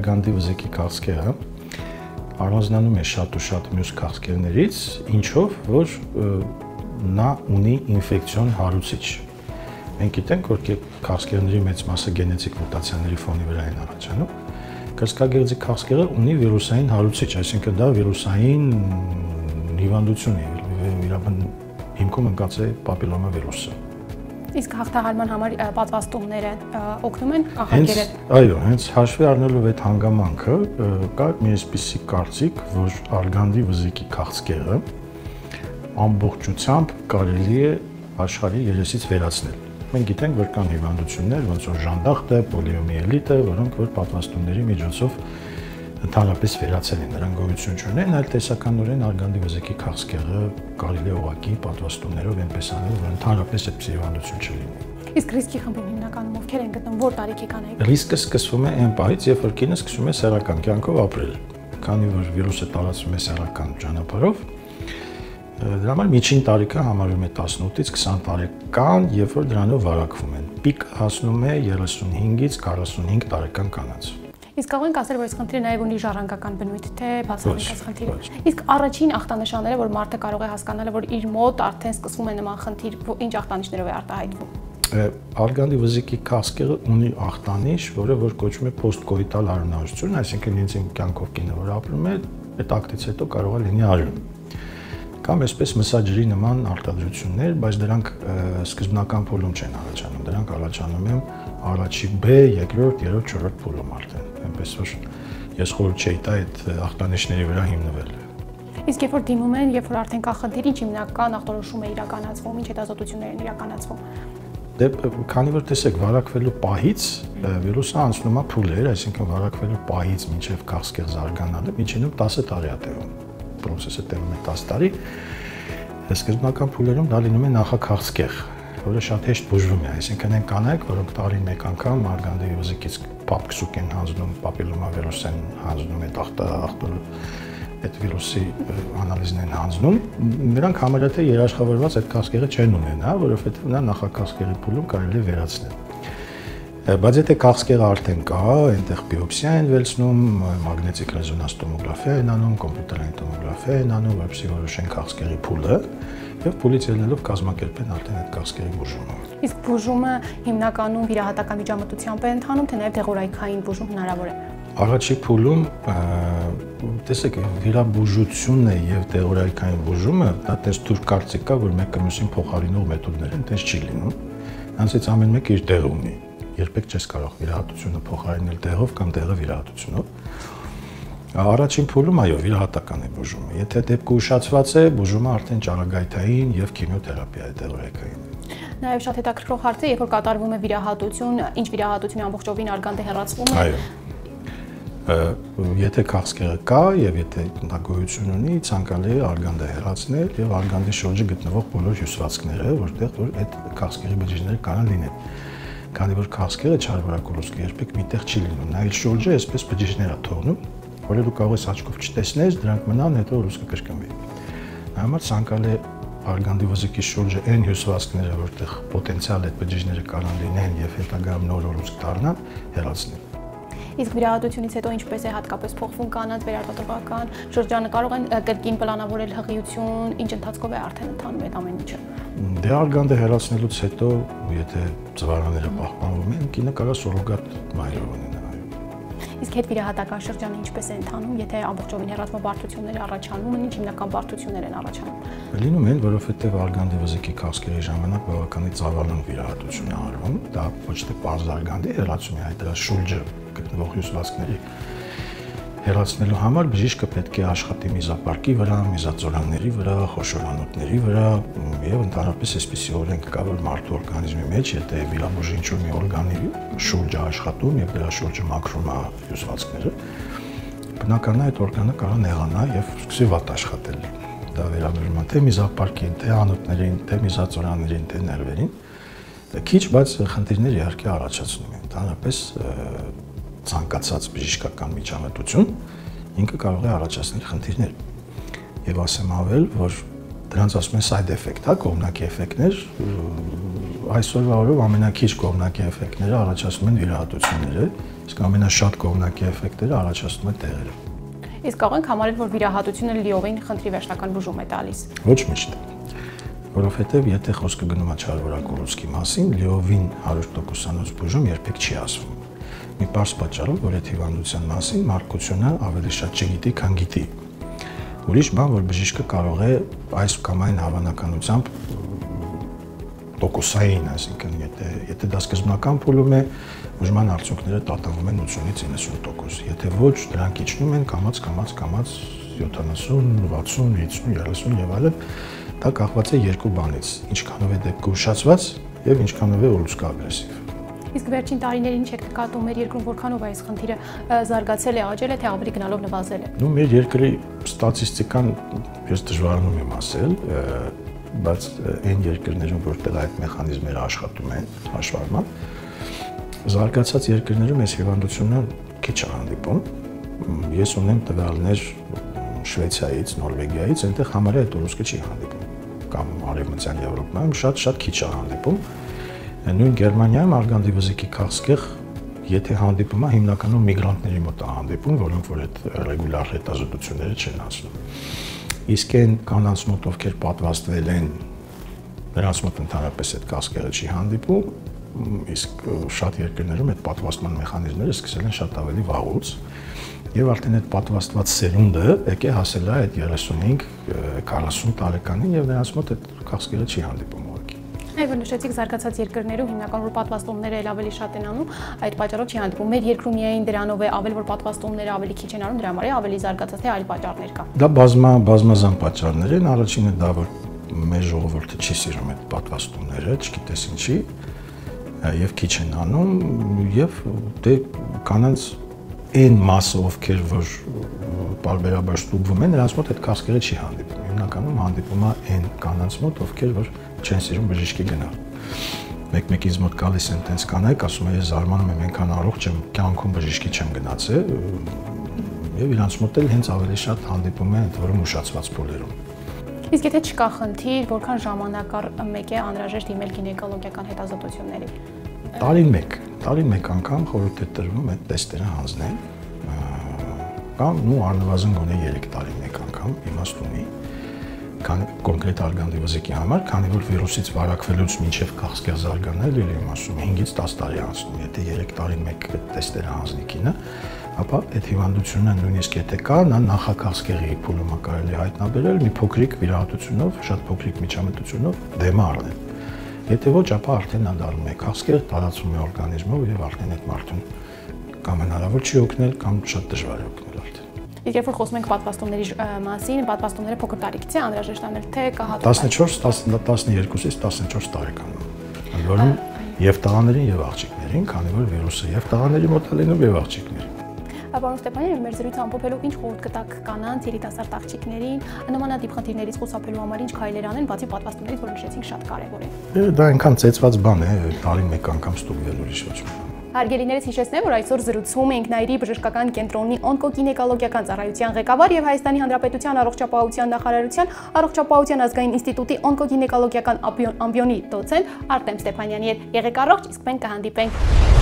արգանդի վզիկի քաղցկեղը առանձնանում է շատ ու շատ մյուս քաղցկեղներից, ինչով որ նա ունի ինֆեկցիոն հարուցիչ։ Մենք գիտենք, որ քաղցկեղների մեծ մասը գենետիկ մուտացիաների ֆոնի վրա են առաջանում։ Կրծքագեղձի քաղցկեղը ունի վիրուսային հարուցիչ, այսինքն դա վիրուսային հիվանդություն է, հիմքում ընկած է պապիլոմա վիրուսը։ Իսկ հաղթահարման համար պատվաստումները օգնում են կանխարգելել։ Այո, հենց հաշվի առնելով այդ հանգամանքը, կա մի այսպիսի կարծիք, որ արգանդի վզիկի քաղցկեղը ամբողջությամբ կարելի է աշխարհի երեսից վերացնել։ Մենք գիտենք, որ կան հիվանդություններ, ոնց որ ժանդախտը, պոլիոմիելիտը, որոնք որ պատվաստումների միջոցով ընդհանրապես վերացել են, նրանք գոյություն չունեն, այլ տեսականորեն արգանդի վզիկի քաղցկեղը կարելի է ուղղակի պատվաստումներով այնպես անել, որ ընդհանրապես այդպիսի հիվանդություն չլինի։ Իսկ ռիսկի խմբին հիմնականում ովքեր են գտնում, որ տարիքի կանայք։ Ռիսկը սկսվում է այն պահից, երբ որ կինը սկսում է սեռական կյանքով ապրել, քանի որ վիրուսը տարածվում է սեռական ճանապարհով։ Դրա համար միջին տարիքը համարվում է 18-ից 20 տարեկան, երբ որ դրանով վարակվում են։ Պիկը հասնում է 35-ից 45 տարեկան կանանց։ Իսկ կարող ենք ասել, որ այս խնդիրը նաև ունի ժառանգական բնույթ, թե բացառիկ խնդիր։ Իսկ առաջին ախտանշանները, որ մարդը կարող է հասկանալ, որ իր մոտ արդեն սկսվում է նման խնդիր, ինչ ախտանիշներով է արտահայտվում։ Արգանդի վզիկի քաղցկեղը ունի ախտանիշ, որը որ կոչվում է պոստկոիտալ արյունահոսություն, այսինքն ինձ կյանքով կինը որ ապրում է, այդ ակտից հետո կարող է լինի արյուն։ Կամ այսպես մսաջրի նման արտադրություններ, բայց դրանք սկզբնական փուլում չեն առաջանում, դրանք առաջանում են առաջի B, երկրորդ, երրորդ, չորրորդ փուլում արդեն, այնպես որ ես խորհուրդ չէի տա այդ ախտանիշների վրա հիմնվել։ Իսկ երբ որ դիմում են, երբ որ արդեն կա խնդիր, ինչ հիմնական ախտորոշում է իրականացվում, ինչ հետազոտություններ են իրականացվում։ Դե քանի որ տեսեք, վարակվելու պահից վիրուսը անցնում է փուլեր, այսինքն վարակվելու պահից մինչև քաղցկեղ զարգանալը միջինում 10 տարի է տևում։ Պրոցեսը տևում է 10 տարի, սկզբնական փուլերում դա լինում է նախաքաղցկեղ, որը շատ հեշտ բուժվում է, այսինքն այն կանայք, որոնք տարին մեկ անգամ արգանդի վզիկից պապքսուկ են հանձնում, պապիլոմավիրուս են հանձնում, այդ վիրուսի անալիզն են հանձնում, նրանք համարյա թե երաշխավորված այդ քաղցկեղը չեն ունենա, որովհետև նա նախաքաղցկեղի փուլում կարելի է վերացնել։ Բայց եթե քաղցկեղը արդեն կա, այնտեղ բիոպսիա են վերցնում, մագնետիկ ռեզոնանս տոմոգրաֆիա են անում, կոմպյուտերային տոմոգրաֆիա են անում, որպեսզի որոշեն քաղցկեղի փուլը, եւ փուլից ելնելով կազմակերպեն արդեն այդ քաղցկեղի բուժումը։ Իսկ բուժումը հիմնականում վիրահատական միջամտությամբ է ընթանում, թե նաեւ դեղորայքային բուժում հնարավոր է։ Առաջի փուլում տեսեք, վիրաբուժությունը եւ դեղորայքային բուժումը դա տես թուրք կարծիք կա, որ մեկը մյուսին փոխարինող մեթոդներ են, տես չի լինում։ Նրանցից ամեն մեկը իր տեղը ունի։ Երբեք չես կարող վիրահատությունը փոխարինել տեղով կամ տեղը վիրահատությունով։ Առաջին փուլում այո, վիրահատական է բուժումը։ Եթե դեպքը ուշացված է, բուժումը արդեն ճառագայթային եւ քիմիոթերապիա է դեղորայքային։ Նաև շատ հետաքրքրող հարց է, երբ որ կատարվում է վիրահատություն, ինչ վիրահատությունը ամբողջովին արգանդը հեռացվում է։ Այո։ Եթե քաղցկեղը կա եւ եթե դա գոյություն ունի, ցանկալի է արգանդը հեռացնել եւ արգանդի շուրջը գտնվող բոլոր հյուսվածքները, որտեղ որ այդ քաղցկեղի բջիջները կարող լինեն։ Քանի որ քաղցկեղը չարվարակ ուռուցքը երբեք միտեղ չի լինում, նա իր շուրջը այսպես բջիջներ է թողնում, որը դու կարող ես աչքով չտեսնես, դրանք մնան, հետո ուռուցքը կրկնվի։ Նա համար ցանկալի է արգանդի վզիկի շուրջը այն հյուսվածքները, որտեղ պոտենցիալ այդ բջիջները կարող լինեն եւ հետագայում նոր ուռուցք դառնան, հեռացնել։ Իսկ վիրահատությունից հետո ինչպես է հատկապես փոխվում կանանց վերարտադրական շրջանը, կարող են կրկին պլանավորել հղիություն, ինչ ընթացքով է արդեն ընթանում այդ ամեն ինչը։ Դե արգանդը հեռացնելուց հետո, եթե ծվարանները պահպանվում են, կինը կարող սուրոգատ մայրով ունենա։ Իսկ հետվիրահատական շրջանը ինչպես է ընթանում, եթե ամբողջովին հեռացման բարդություններ առաջանում են, ինչ հիմնական բարդություններ են առաջանում։ Լինում են, որովհետև արգանդի վզիկի քաղցկեղի ժամանակ բավականին ծավալուն վիրահատություն է արվում, դա ոչ թե պարզ արգանդի հեռացում է, այլ դրա շուրջը գտնվող հյուսվածքների հեռացնելու համար բժիշկը պետք է աշխատի միզապարկի վրա, միզածորանների վրա, խոշորանոթների վրա եւ ընդհանրապես այսպիսի օրենք կա, որ մարդու օրգանիզմի մեջ, եթե վիրաբույժ ինչ-որ մի օրգանի շուրջը աշխատում եւ դրա շուրջը մաքրում է հյուսվածքները, բնականաբար այդ օրգանը կարող նեղանա եւ սկսի վատ աշխատել։ Դա վերաբերում է թե միզապարկին, թե անոթներին, թե միզածորաններին, թե ներվերին։ Քիչ, բայց խնդիրներ իհարկե առաջացնում են։ Ընդհանրապես ցանկացած բժշկական միջամտություն ինքը կարող է առաջացնել խնդիրներ։ Եվ ասեմ ավել, որ Դրանց ասում են side effect, հա, կողմնակի էֆեկտներ, այսօրվա օրով ամենակիչ կողմնակի էֆեկտները առաջացնում են վիրահատությունները, իսկ ամենաշատ կողմնակի էֆեկտները առաջացնում են տեղերը։ Իսկ կարող ենք համարել, որ վիրահատությունը լիովին խնդրի վերջնական բուժում է տալիս։ Ոչ միշտ։ Որովհետև եթե խոսքը գնում է չարվորակ ուռուցքի մասին, լիովին 100%-անոց բուժում երբեք չի ասվում։ Մի պարզ պատճառով, որ այդ հիվանդության մասին մարդկությունը ավելի շատ չգիտի, քան գիտի։ Ուրիշ բան, որ բժիշկը կարող է այս կամ այն հավանականությամբ տոկոսային, այսինքն եթե դա սկզբնական փուլում է, բուժման արդյունքները տատանվում են 80-ից 90%։ Եթե ոչ, դրանք իջնում են կամաց 70, 60, 50, 30 եւ այլն, դա կախված է երկու բանից՝ ինչքանով է դեպքը ուշացված եւ ինչքանով է ուռուցքը ագրեսիվ։ Իսկ վերջին տարիներին չեք նկատում մեր երկրում որքանով այս խնդիրը զարգացել է, աճել է, թե ավելի գնալով նվազել է։ Նու մեր երկրի ստատիստիկան ես դժվարանում եմ ասել, բայց այն երկրներում, որտեղ այդ մեխանիզմները աշխատում են, հաշվառման, զարգացած երկրներում այս հիվանդությունը քիչ է հանդիպում։ Ես ունեմ տվյալներ Շվեյցարիայից, Նորվեգիայից, այնտեղ համարյա այդ ուռուցքը չի հանդիպում, կամ Արևմտյան Եվրոպայում շատ քիչ է հանդիպում։ Նույն Գերմանիայում արգանդի վզիկի քաղցկեղ, եթե հանդիպում է, հիմնականում միգրանտների մոտ է հանդիպում, որոնք որ այդ ռեգուլար հետազոտությունները չեն անցնում։ Իսկ այն կանանց մոտ, ովքեր պատվաստվել են, նրանց մոտ ընդհանրապես այդ քաղցկեղը չի հանդիպում, իսկ շատ երկրներում այդ պատվաստման մեխանիզմները սկսել են շատ ավելի վաղուց, եւ արդեն այդ պատվաստված սերունդը եկե հասել է այդ 35-40 տարեկանին եւ նրանց մոտ այդ քաղցկեղը չի հանդիպում ուղղակի։ Այո, նշեցիք զարգացած երկրներում հիմնական որ պատվաստումները ավելի շատ են անում, այդ պատճառով չի հանդիպում։ Մեր երկրում միայն դրանով է ավել որ պատվաստումները ավելի քիչ են անում, դրա համար է ավելի զարգացած թե այլ պատճառներ կա։ Դա բազմազան պատճառներ են, առաջինը դա որ մեր ժողովուրդը չի սիրում այդ պատվաստումները, չգիտես ինչի, եւ քիչ են անում եւ դե կանանց այն մասը ովքեր որ բարբերաբար ստուգվում են, նրանց մոտ այդ քաղցկեղը չի հանդիպում։ Հիմնականում հանդիպում է այն կանանց մոտ, ովքեր որ չեն սիրում բժշկի գնալ։ Մեկ-մեկից մոտ գալիս են տենց կանայք, ասում են ես զարմանում եմ, այնքան առողջ եմ, կյանքում բժշկի չեմ գնացել, եւ իրանց մոտ էլ հենց ավելի շատ հանդիպում է ընդ որում ուշացված փուլերում։ Իսկ եթե չկա խնդիր, որքան ժամանակ մեկ է անհրաժեշտ դիմել գինեկոլոգիական հետազոտությունների։ Տարին մեկ անգամ խորհուրդ է տրվում այդ տեստերը հանձնել, կամ առնվազն գոնե 3 տարի մեկ անգամ իմաստ ունի, կոնկրետ արգանդի վզիկի համար, քանի որ վիրուսից վարակվելուց մինչև քաղցկեղ զարգանալ էլ եմ ասում 5-ից 10 տարի անցնում, եթե 3 տարին մեկ տեստերը հանձնի կինը, ապա այդ հիվանդությունը նույնիսկ եթե կա, նա նախաքաղցկեղի փուլում կարելի հայտնաբերել մի փոքրիկ վիրահատությունով, շատ փոքրիկ միջամտությունով դեմ առնել։ Եթե ոչ, ապա արդեն նա դառնում է քաղցկեղ, տարածվում է օրգանիզմով եւ արդեն այդ մարդուն կամ հնարավոր չի օգնել, կամ շատ դժվար է օգնել արդեն։ Իսկ երբ որ խոսում ենք պատվաստումների մասին, պատվաստումները փոքր տարիքից է անհրաժեշտ անել, թե կա 12-ից 14 տարեկանում։ Ընդ որում եւ տղաներին եւ աղջիկներին, քանի որ վիրուսը եւ տղաների մոտ է լինում եւ աղջիկներին։ Պարոն Ստեփանյան, մեր զրույցը ամփոփելով ինչ խորհուրդ կտաք կանանց, երիտասարդ աղջիկներին, նմանատիպ խնդիրներից խուսափելու համար ինչ քայլեր անեն, բացի պատվաստումներից, որ նշեցինք շատ կարևոր է։ Դա այնքան ծեծված բան է, տարին մեկ անգամ ստուգվել ուրիշ ոչ մի բան։ Հարգելիներս հիշեցնեմ, որ այսօր զրուցում ենք Նայիրի բժշկական կենտրոնի օնկոգինեկոլոգիական ծառայության ղեկավար եւ Հայաստանի Հանրապետության առողջապահության նախարարության առողջապահության ազգային ինստիտուտի օնկոգինեկոլոգիական ամբիոնի դոցենտ Արտեմ Ստեփանյանի հետ։ Եղեք առողջ, իսկ մենք կհանդիպենք